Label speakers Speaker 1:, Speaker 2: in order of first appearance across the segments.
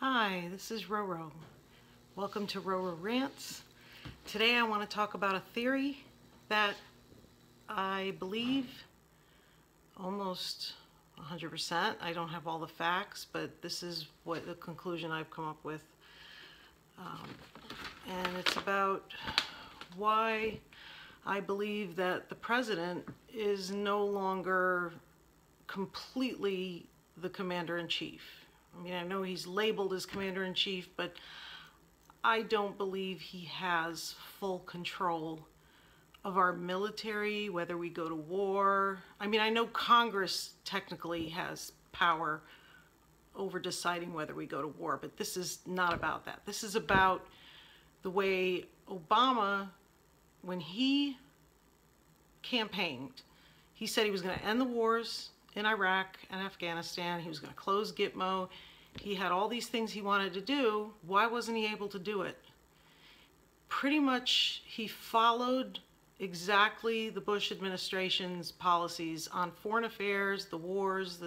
Speaker 1: Hi, this is Roro. Welcome to Roro Rants. Today I want to talk about a theory that I believe almost 100%. I don't have all the facts, but this is what the conclusion I've come up with. And it's about why I believe that the president is no longer completely the commander-in-chief. I mean, I know he's labeled as commander-in-chief, but I don't believe he has full control of our military, whether we go to war. I mean, I know Congress technically has power over deciding whether we go to war, but this is not about that. This is about the way Obama, when he campaigned, he said he was going to end the wars in Iraq and Afghanistan. He was going to close Gitmo. He had all these things he wanted to do. Why wasn't he able to do it? Pretty much he followed exactly the Bush administration's policies on foreign affairs, the wars,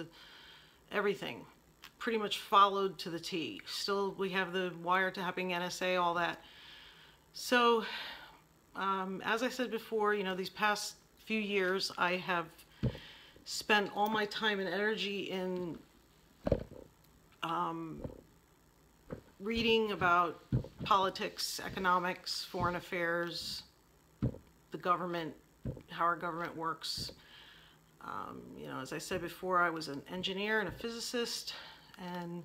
Speaker 1: everything. Pretty much followed to the T. Still, we have the wiretapping, NSA, all that. So, as I said before, you know, these past few years, I have spent all my time and energy in reading about politics, economics, foreign affairs, the government, how our government works. You know, as I said before, I was an engineer and a physicist, and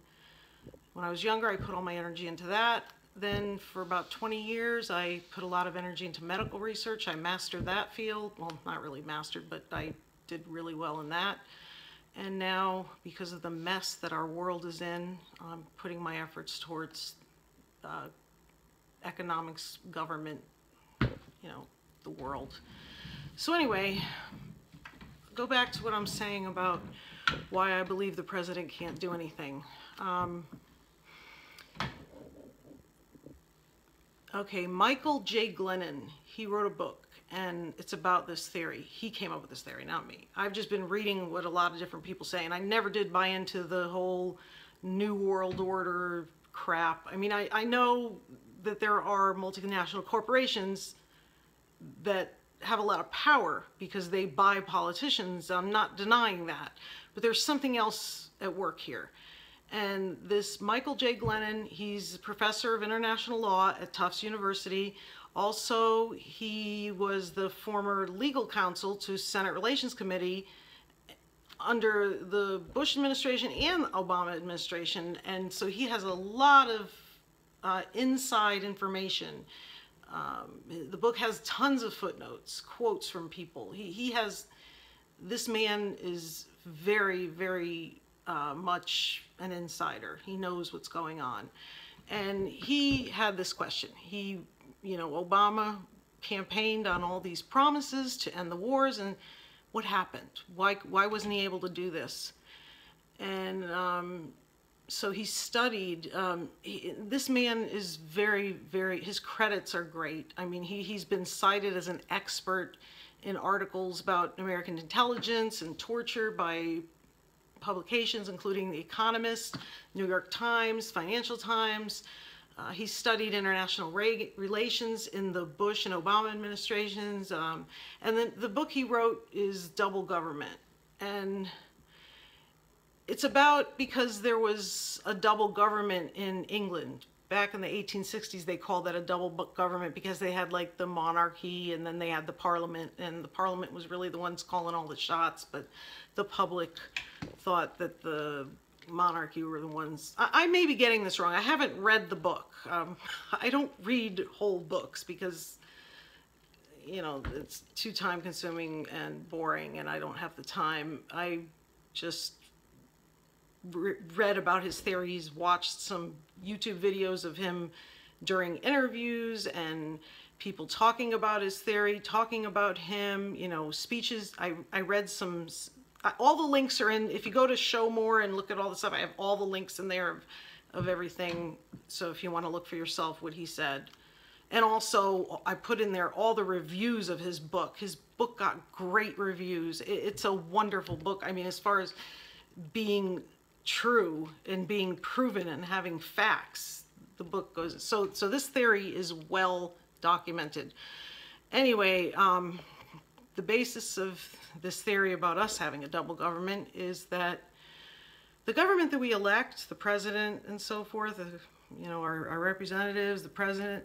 Speaker 1: when I was younger, I put all my energy into that. Then for about 20 years, I put a lot of energy into medical research. I mastered that field. Well, not really mastered, but I did really well in that. And now, because of the mess that our world is in, I'm putting my efforts towards economics, government, you know, the world. So anyway, go back to what I'm saying about why I believe the president can't do anything. Okay, Michael J Glennon, he wrote a book, and it's about this theory. He came up with this theory, not me. I've just been reading what a lot of different people say, and I never did buy into the whole New World Order crap. I mean, I know that there are multinational corporations that have a lot of power because they buy politicians. I'm not denying that, but there's something else at work here. And this Michael J Glennon, he's a professor of international law at Tufts University. Also, he was the former legal counsel to Senate Relations Committee under the Bush administration and Obama administration. And so he has a lot of inside information. The book has tons of footnotes, quotes from people. This man is very, very much an insider. He knows what's going on. And he had this question. You know, Obama campaigned on all these promises to end the wars, and what happened? Why wasn't he able to do this? And so he studied. This man is very, very, his credits are great. I mean, he's been cited as an expert in articles about American intelligence and torture by publications including The Economist, New York Times, Financial Times. He studied international relations in the Bush and Obama administrations. And then the book he wrote is Double Government. And it's about because there was a double government in England. Back in the 1860s, they called that a double government because they had like the monarchy and then they had the parliament, and the parliament was really the ones calling all the shots, but the public thought that the monarchy were the ones. I may be getting this wrong. I haven't read the book. I don't read whole books because, you know, it's too time consuming and boring and I don't have the time. I just read about his theories, watched some YouTube videos of him during interviews and people talking about his theory, talking about him, you know, speeches. I read some, all the links are in, if you go to Show More and look at all the stuff, I have all the links in there of everything. So if you want to look for yourself what he said. And also I put in there all the reviews of his book. His book got great reviews. It's a wonderful book. I mean, as far as being true and being proven and having facts. The book goes, so this theory is well documented. Anyway, the basis of this theory about us having a double government is that the government that we elect, the president and so forth, you know, our representatives, the president,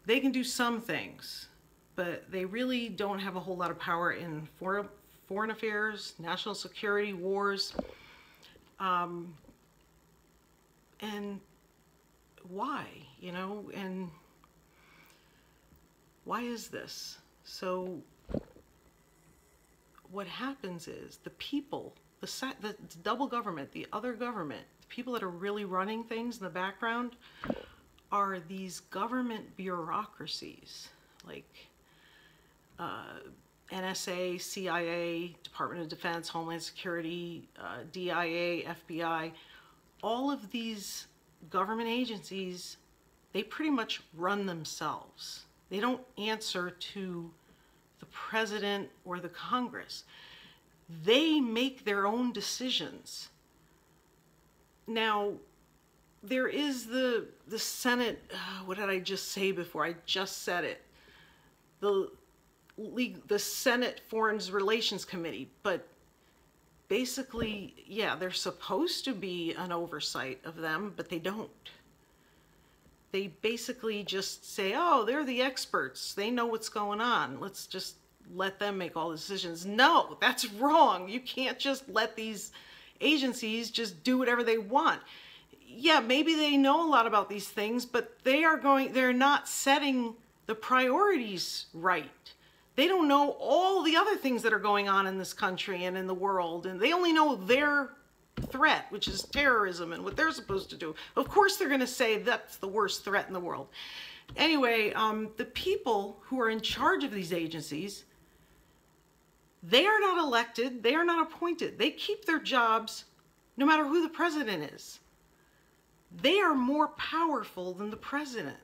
Speaker 1: they can do some things, but they really don't have a whole lot of power in foreign affairs, national security, wars. And why, you know, and why is this? So what happens is the people, the double government, the other government, the people that are really running things in the background are these government bureaucracies like NSA, CIA, Department of Defense, Homeland Security, DIA, FBI. All of these government agencies, they pretty much run themselves. They don't answer to the president or the Congress. They make their own decisions. Now, there is the Senate, what did I just say before? I just said it. The Senate Foreign Relations Committee, but basically, yeah, there's supposed to be an oversight of them, but they don't. They basically just say, oh, they're the experts. They know what's going on. Let's just let them make all the decisions. No, that's wrong. You can't just let these agencies just do whatever they want. Yeah, maybe they know a lot about these things, but they're not setting the priorities right. They don't know all the other things that are going on in this country and in the world, and they only know their threat, which is terrorism, and what they're supposed to do. Of course they're going to say that's the worst threat in the world. Anyway, the people who are in charge of these agencies, they are not elected, they are not appointed. They keep their jobs no matter who the president is. They are more powerful than the president.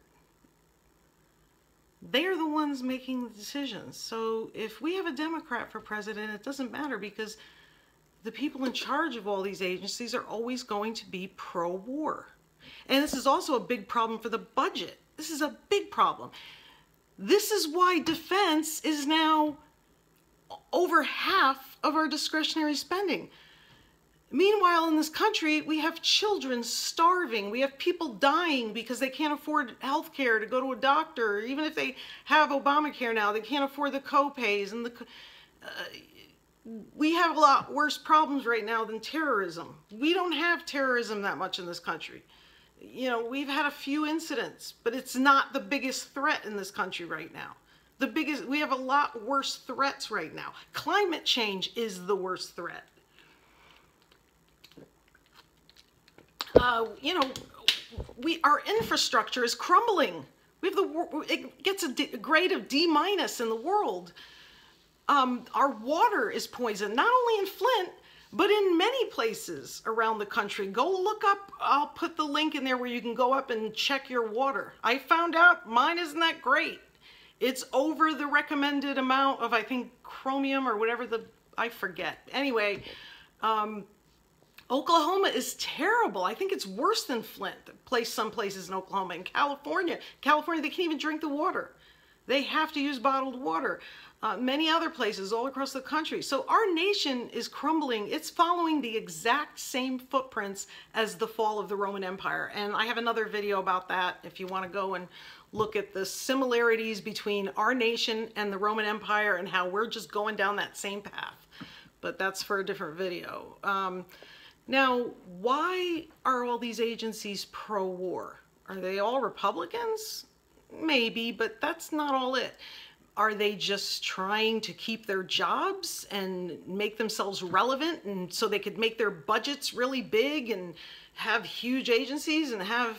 Speaker 1: They're the ones making the decisions. So if we have a Democrat for president, it doesn't matter, because the people in charge of all these agencies are always going to be pro-war. And this is also a big problem for the budget. This is a big problem. This is why defense is now over half of our discretionary spending. Meanwhile, in this country, we have children starving. We have people dying because they can't afford health care to go to a doctor. Even if they have Obamacare now, they can't afford the co-pays. And we have a lot worse problems right now than terrorism. We don't have terrorism that much in this country. You know, we've had a few incidents, but it's not the biggest threat in this country right now. We have a lot worse threats right now. Climate change is the worst threat. You know, our infrastructure is crumbling. It gets a grade of D- in the world. Our water is poisoned, not only in Flint, but in many places around the country. Go look up, I'll put the link in there where you can go up and check your water. I found out mine isn't that great. It's over the recommended amount of, I think, chromium or whatever I forget. Anyway, Oklahoma is terrible. I think it's worse than Flint, some places in Oklahoma. In California, they can't even drink the water. They have to use bottled water. Many other places all across the country. So our nation is crumbling. It's following the exact same footprints as the fall of the Roman Empire. And I have another video about that if you want to go and look at the similarities between our nation and the Roman Empire and how we're just going down that same path. But that's for a different video. Now, why are all these agencies pro-war? Are they all Republicans? Maybe, but that's not all it. Are they just trying to keep their jobs and make themselves relevant, and so they could make their budgets really big and have huge agencies and have...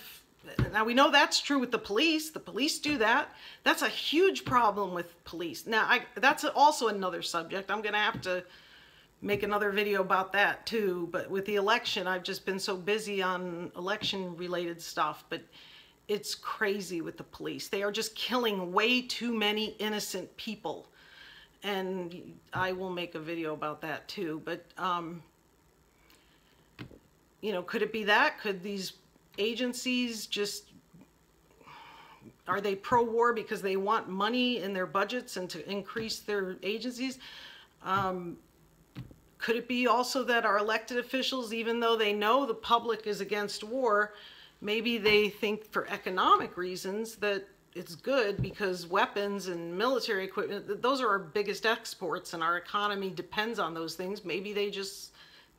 Speaker 1: Now, we know that's true with the police. The police do that. That's a huge problem with police. Now, that's also another subject. I'm going to have to make another video about that too. But with the election, I've just been so busy on election-related stuff. But it's crazy with the police. They are just killing way too many innocent people. And I will make a video about that too. But, You know, could it be that? Could these agencies just, are they pro-war because they want money in their budgets and to increase their agencies? Could it be also that our elected officials, even though they know the public is against war, maybe they think for economic reasons that it's good because weapons and military equipment, those are our biggest exports and our economy depends on those things. Maybe they just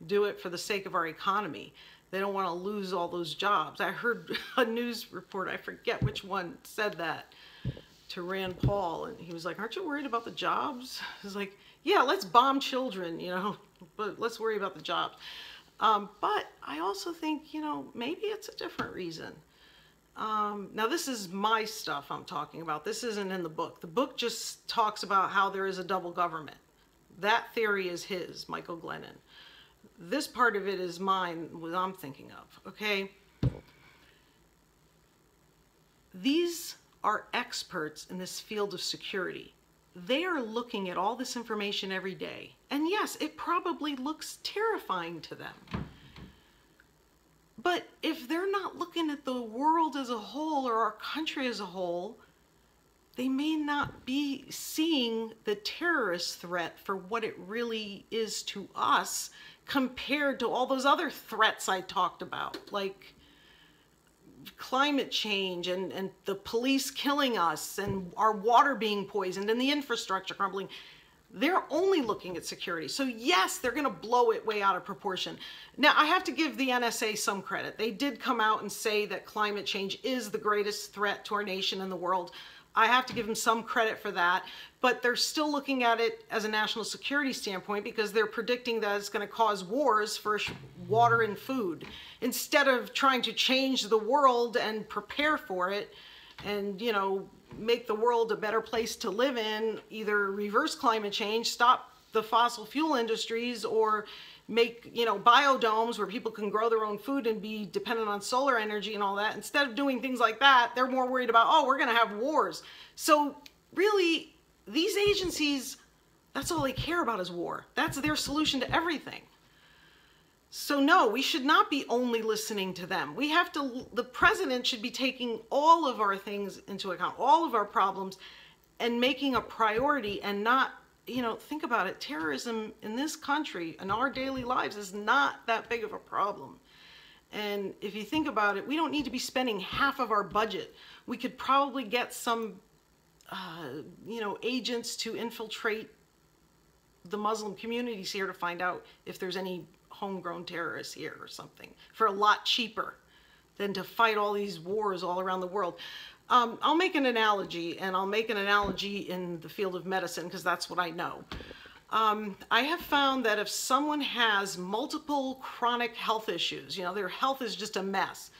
Speaker 1: do it for the sake of our economy. They don't want to lose all those jobs. I heard a news report, I forget which one, said that to Rand Paul, and he was like, aren't you worried about the jobs? He's like, yeah, let's bomb children, you know, but let's worry about the jobs. But I also think, you know, maybe it's a different reason. Now this is my stuff I'm talking about. This isn't in the book. The book just talks about how there is a double government. That theory is his, Michael Glennon. This part of it is mine, what I'm thinking of, okay? These are experts in this field of security. They are looking at all this information every day. And yes, it probably looks terrifying to them. But if they're not looking at the world as a whole or our country as a whole, they may not be seeing the terrorist threat for what it really is to us compared to all those other threats I talked about, like climate change and the police killing us and our water being poisoned and the infrastructure crumbling. They're only looking at security. So yes, they're going to blow it way out of proportion. Now, I have to give the NSA some credit. They did come out and say that climate change is the greatest threat to our nation and the world. I have to give them some credit for that, but they're still looking at it as a national security standpoint because they're predicting that it's going to cause wars for water and food. Instead of trying to change the world and prepare for it and, you know, make the world a better place to live in, either reverse climate change, stop the fossil fuel industries, or make, you know, biodomes where people can grow their own food and be dependent on solar energy and all that. Instead of doing things like that, they're more worried about, oh, we're going to have wars. So really, these agencies, that's all they care about is war. That's their solution to everything. So no, we should not be only listening to them. We have to, the president should be taking all of our things into account, all of our problems, and making a priority and not, you know, think about it, terrorism in this country, in our daily lives, is not that big of a problem. And if you think about it, we don't need to be spending half of our budget. We could probably get some, you know, agents to infiltrate the Muslim communities here to find out if there's any homegrown terrorists here or something for a lot cheaper than to fight all these wars all around the world. I'll make an analogy, and I'll make an analogy in the field of medicine because that's what I know. I have found that if someone has multiple chronic health issues, you know, their health is just a mess,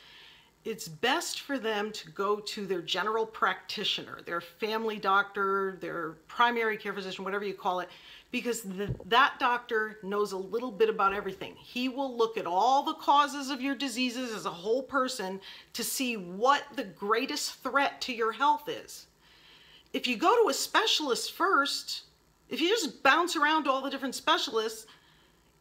Speaker 1: it's best for them to go to their general practitioner, their family doctor, their primary care physician, whatever you call it, because that doctor knows a little bit about everything. He will look at all the causes of your diseases as a whole person to see what the greatest threat to your health is. If you go to a specialist first, if you just bounce around to all the different specialists,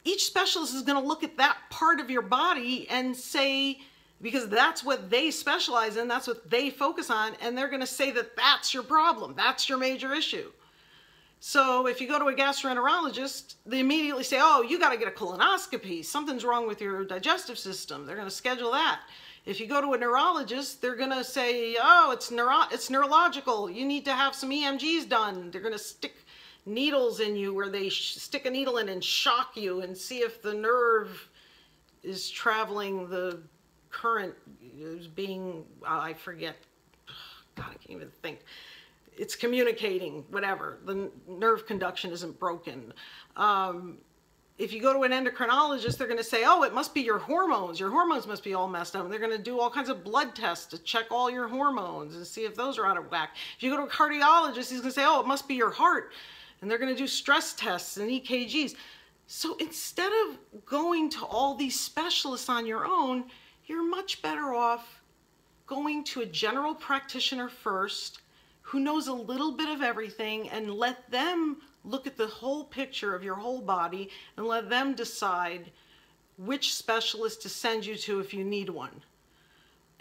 Speaker 1: each specialist is going to look at that part of your body and say, because that's what they specialize in, that's what they focus on, and they're going to say that that's your problem, that's your major issue. So if you go to a gastroenterologist, they immediately say, oh, you got to get a colonoscopy. Something's wrong with your digestive system. They're going to schedule that. If you go to a neurologist, they're going to say, oh, it's neurological. You need to have some EMGs done. They're going to stick needles in you where they stick a needle in and shock you and see if the nerve is traveling, the current is being, I forget. God, I can't even think. It's communicating, whatever. The nerve conduction isn't broken. If you go to an endocrinologist, they're going to say, oh, it must be your hormones. Your hormones must be all messed up. And they're going to do all kinds of blood tests to check all your hormones and see if those are out of whack. If you go to a cardiologist, he's going to say, oh, it must be your heart. And they're going to do stress tests and EKGs. So instead of going to all these specialists on your own, you're much better off going to a general practitioner first, who knows a little bit of everything, and let them look at the whole picture of your whole body and let them decide which specialist to send you to if you need one.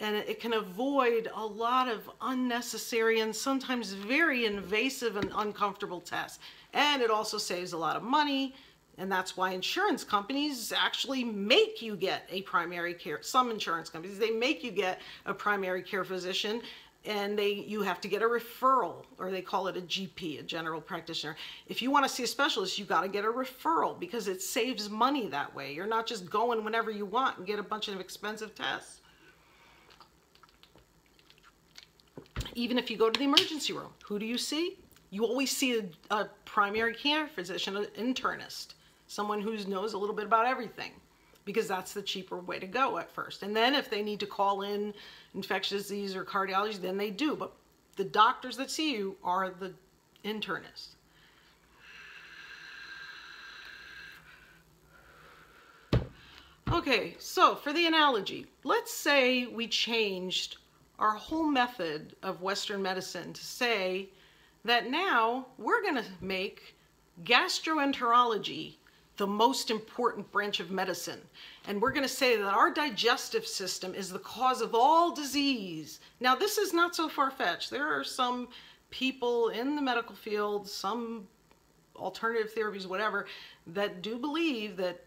Speaker 1: And it can avoid a lot of unnecessary and sometimes very invasive and uncomfortable tests. And it also saves a lot of money. And that's why insurance companies actually make you get a primary care. Some insurance companies, they make you get a primary care physician, and you have to get a referral, or they call it a GP, a general practitioner. If you want to see a specialist, you got to get a referral because it saves money that way. You're not just going whenever you want and get a bunch of expensive tests. Even if you go to the emergency room, who do you see? You always see a primary care physician, an internist, someone who knows a little bit about everything, because that's the cheaper way to go at first. And then if they need to call in infectious disease or cardiology, then they do. But the doctors that see you are the internists. Okay, so for the analogy, let's say we changed our whole method of Western medicine to say that now we're going to make gastroenterology the most important branch of medicine. And we're going to say that our digestive system is the cause of all disease. Now, this is not so far-fetched. There are some people in the medical field, some alternative therapies, whatever, that do believe that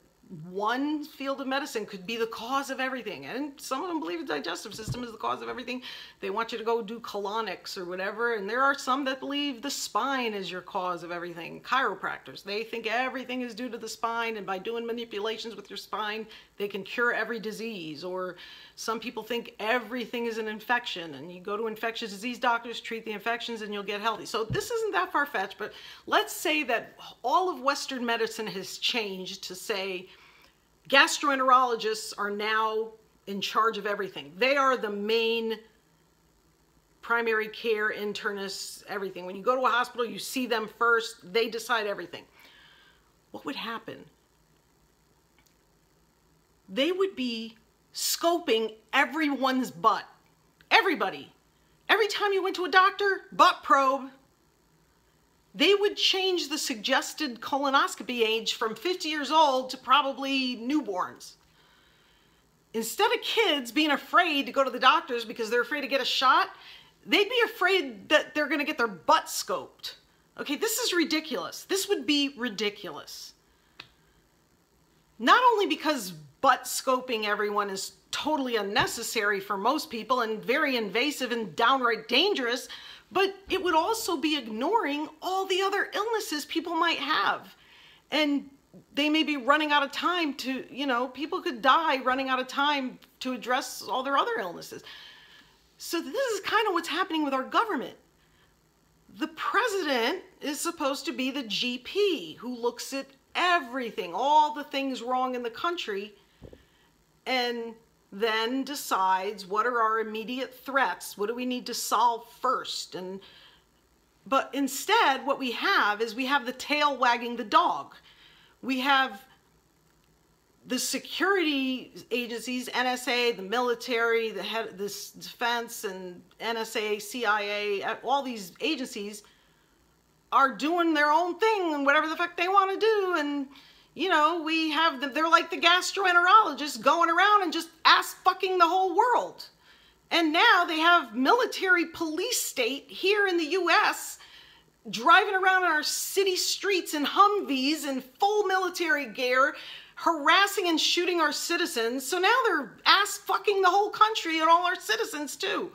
Speaker 1: one field of medicine could be the cause of everything. And some of them believe the digestive system is the cause of everything. They want you to go do colonics or whatever. And there are some that believe the spine is your cause of everything. Chiropractors, they think everything is due to the spine, and by doing manipulations with your spine, they can cure every disease. Or some people think everything is an infection, and you go to infectious disease doctors, treat the infections, and you'll get healthy. So this isn't that far-fetched, but let's say that all of Western medicine has changed to say gastroenterologists are now in charge of everything. They are the main primary care internists, everything. When you go to a hospital, you see them first. They decide everything. What would happen? They would be scoping everyone's butt. Everybody. Every time you went to a doctor, butt probe. They would change the suggested colonoscopy age from 50 years old to probably newborns. Instead of kids being afraid to go to the doctors because they're afraid to get a shot, they'd be afraid that they're going to get their butt scoped. Okay, this is ridiculous. This would be ridiculous. Not only because butt scoping everyone is totally unnecessary for most people and very invasive and downright dangerous, but it would also be ignoring all the other illnesses people might have. And they may be running out of time to, people could die running out of time to address all their other illnesses. So this is kind of what's happening with our government. The president is supposed to be the GP who looks at everything, all the things wrong in the country, and then decides what are our immediate threats, what do we need to solve first. But instead, what we have is we have the tail wagging the dog. We have the security agencies, NSA, the military, this defense, and NSA, CIA, all these agencies are doing their own thing and whatever the fuck they want to do. And we have them, they're like the gastroenterologists going around and just ass-fucking the whole world. And now they have military police state here in the U.S. driving around in our city streets in Humvees in full military gear, harassing and shooting our citizens. So now they're ass-fucking the whole country and all our citizens too.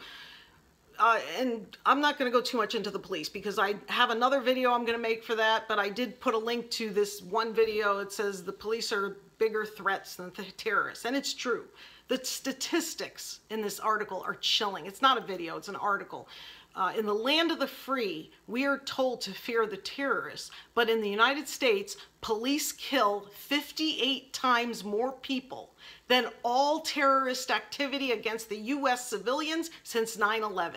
Speaker 1: And I'm not going to go too much into the police because I have another video I'm going to make for that, but I did put a link to this one video. It says the police are bigger threats than the terrorists, and it's true. The statistics in this article are chilling. It's not a video, it's an article. In the land of the free, we are told to fear the terrorists, but in the United States, police kill 58 times more people than all terrorist activity against the U.S. civilians since 9/11.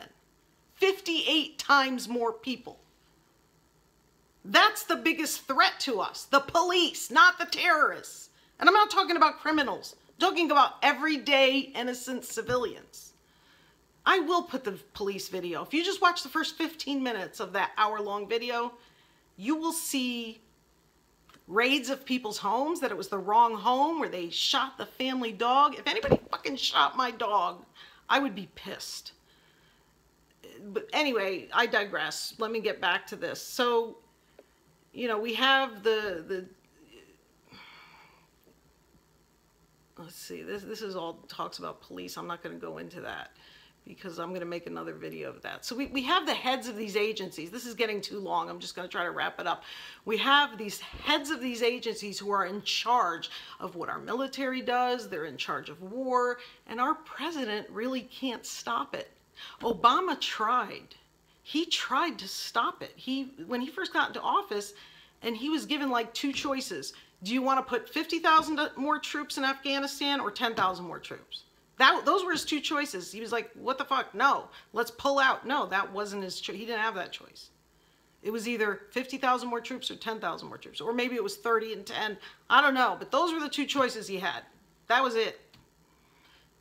Speaker 1: 58 times more people. That's the biggest threat to us, the police, not the terrorists. And I'm not talking about criminals, I'm talking about everyday innocent civilians. I will put the police video. If you just watch the first 15 minutes of that hour-long video, you will see raids of people's homes, that it was the wrong home where they shot the family dog. If anybody fucking shot my dog, I would be pissed. But anyway, I digress. Let me get back to this. So, you know, we have let's see, this is all talks about police. I'm not going to go into that because I'm going to make another video of that. So we have the heads of these agencies. This is getting too long. I'm just going to try to wrap it up. We have these heads of these agencies who are in charge of what our military does. They're in charge of war, and our president really can't stop it. Obama tried. He tried to stop it. When he first got into office, and he was given like two choices. Do you want to put 50,000 more troops in Afghanistan or 10,000 more troops? Those were his two choices. He was like, what the fuck? No, let's pull out. No, that wasn't his choice. He didn't have that choice. It was either 50,000 more troops or 10,000 more troops. Or maybe it was 30 and 10. I don't know. But those were the two choices he had. That was it.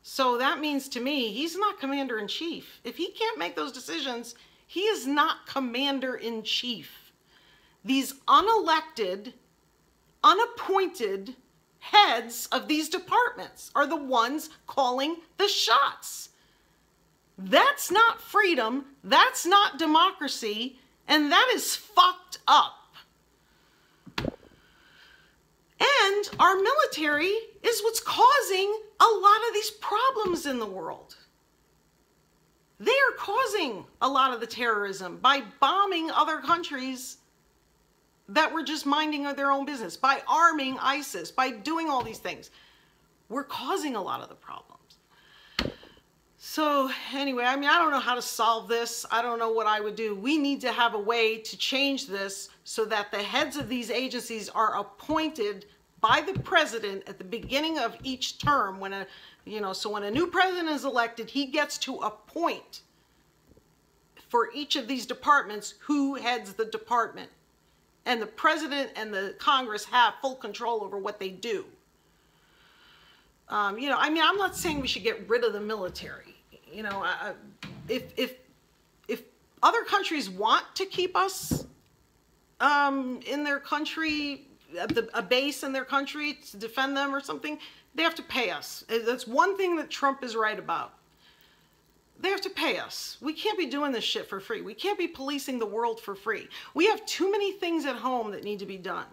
Speaker 1: So that means to me, he's not commander-in-chief. If he can't make those decisions, he is not commander-in-chief. These unelected, unappointed heads of these departments are the ones calling the shots. That's not freedom. That's not democracy. And that is fucked up. And our military is what's causing a lot of these problems in the world. They are causing a lot of the terrorism by bombing other countries that were just minding their own business, by arming ISIS, by doing all these things. We're causing a lot of the problems. So anyway, I mean, I don't know how to solve this. I don't know what I would do. We need to have a way to change this so that the heads of these agencies are appointed by the president at the beginning of each term. So when a new president is elected, he gets to appoint for each of these departments who heads the department. And the president and the Congress have full control over what they do. I mean, I'm not saying we should get rid of the military. If other countries want to keep us in their country, a base in their country to defend them or something, they have to pay us. That's one thing that Trump is right about. They have to pay us. We can't be doing this shit for free. We can't be policing the world for free. We have too many things at home that need to be done.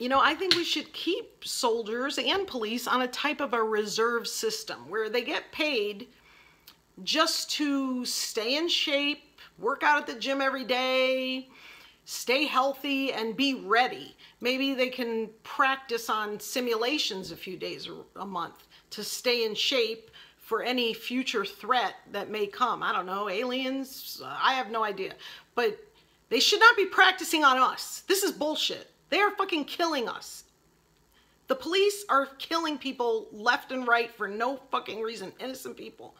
Speaker 1: I think we should keep soldiers and police on a type of a reserve system where they get paid just to stay in shape, work out at the gym every day, stay healthy, and be ready. Maybe they can practice on simulations a few days or a month to stay in shape for any future threat that may come. I don't know, aliens? I have no idea. But they should not be practicing on us. This is bullshit. They are fucking killing us. The police are killing people left and right for no fucking reason. Innocent people.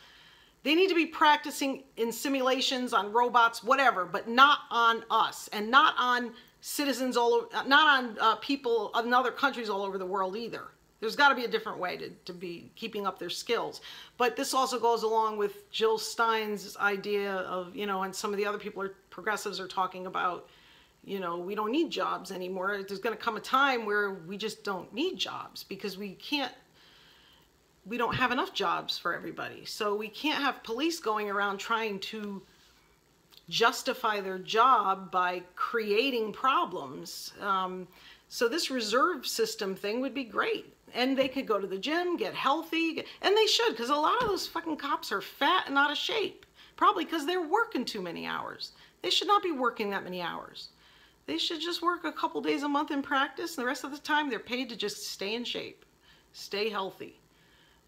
Speaker 1: They need to be practicing in simulations on robots, whatever, but not on us. And not on citizens all over, not on people in other countries all over the world either. There's got to be a different way to be keeping up their skills. But this also goes along with Jill Stein's idea of, and some of the other people, progressives, are talking about, we don't need jobs anymore. There's going to come a time where we just don't need jobs because we don't have enough jobs for everybody. So we can't have police going around trying to justify their job by creating problems. So this reserve system thing would be great. And they could go to the gym, get healthy, and they should, because a lot of those fucking cops are fat and out of shape. Probably because they're working too many hours. They should not be working that many hours. They should just work a couple days a month in practice, and the rest of the time they're paid to just stay in shape, stay healthy,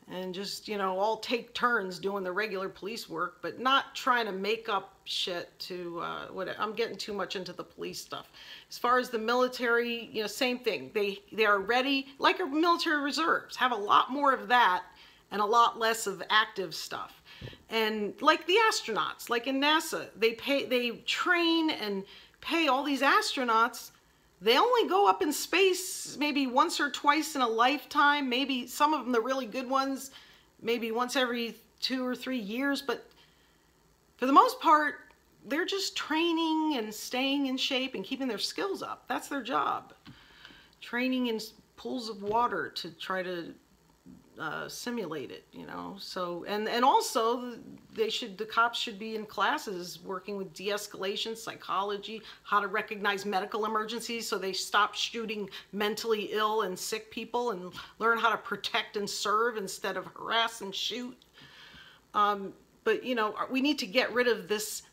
Speaker 1: and just, all take turns doing the regular police work, but not trying to make up shit to, I'm getting too much into the police stuff. As far as the military, same thing. They are ready, like our military reserves, have a lot more of that and a lot less of active stuff. And like the astronauts, like in NASA, they train and pay all these astronauts. They only go up in space maybe once or twice in a lifetime. Maybe some of them, the really good ones, maybe once every 2 or 3 years. But for the most part, they're just training and staying in shape and keeping their skills up. That's their job. Training in pools of water to try to simulate it, you know. So and also the cops should be in classes working with de-escalation psychology, how to recognize medical emergencies so they stop shooting mentally ill and sick people and learn how to protect and serve instead of harass and shoot. But you know, we need to get rid of this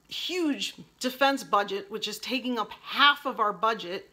Speaker 1: huge defense budget, which is taking up half of our budget.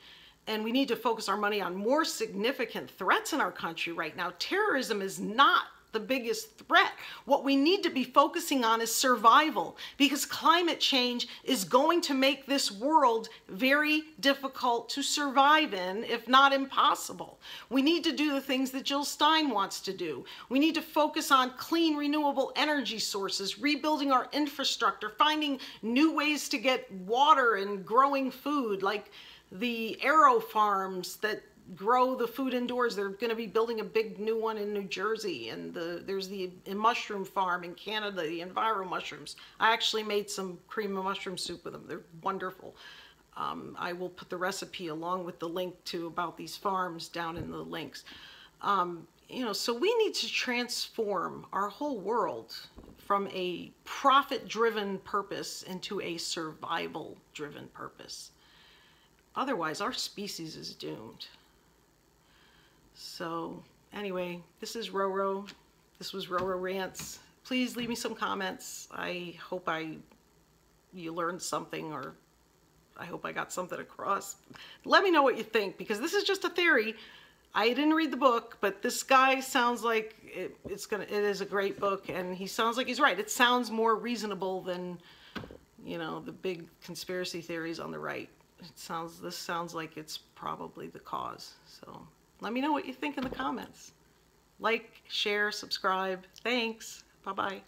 Speaker 1: And we need to focus our money on more significant threats in our country right now. Terrorism is not the biggest threat. What we need to be focusing on is survival, because climate change is going to make this world very difficult to survive in, if not impossible. We need to do the things that Jill Stein wants to do. We need to focus on clean, renewable energy sources, rebuilding our infrastructure, finding new ways to get water and growing food, like the aero farms that grow the food indoors. They're going to be building a big new one in New Jersey, and there's the mushroom farm in Canada, the Enviro mushrooms. I actually made some cream of mushroom soup with them. They're wonderful. I will put the recipe along with the link to about these farms down in the links. You know, so we need to transform our whole world from a profit-driven purpose into a survival-driven purpose. Otherwise, our species is doomed. So anyway, this is Roro. This was Roro Rants. Please leave me some comments. I hope you learned something, or I hope I got something across. Let me know what you think, because this is just a theory. I didn't read the book, but this guy sounds like it is a great book, and he sounds like he's right. It sounds more reasonable than, you know, the big conspiracy theories on the right. This sounds like it's probably the cause. So let me know what you think in the comments. Like, share, subscribe. Thanks. Bye-bye.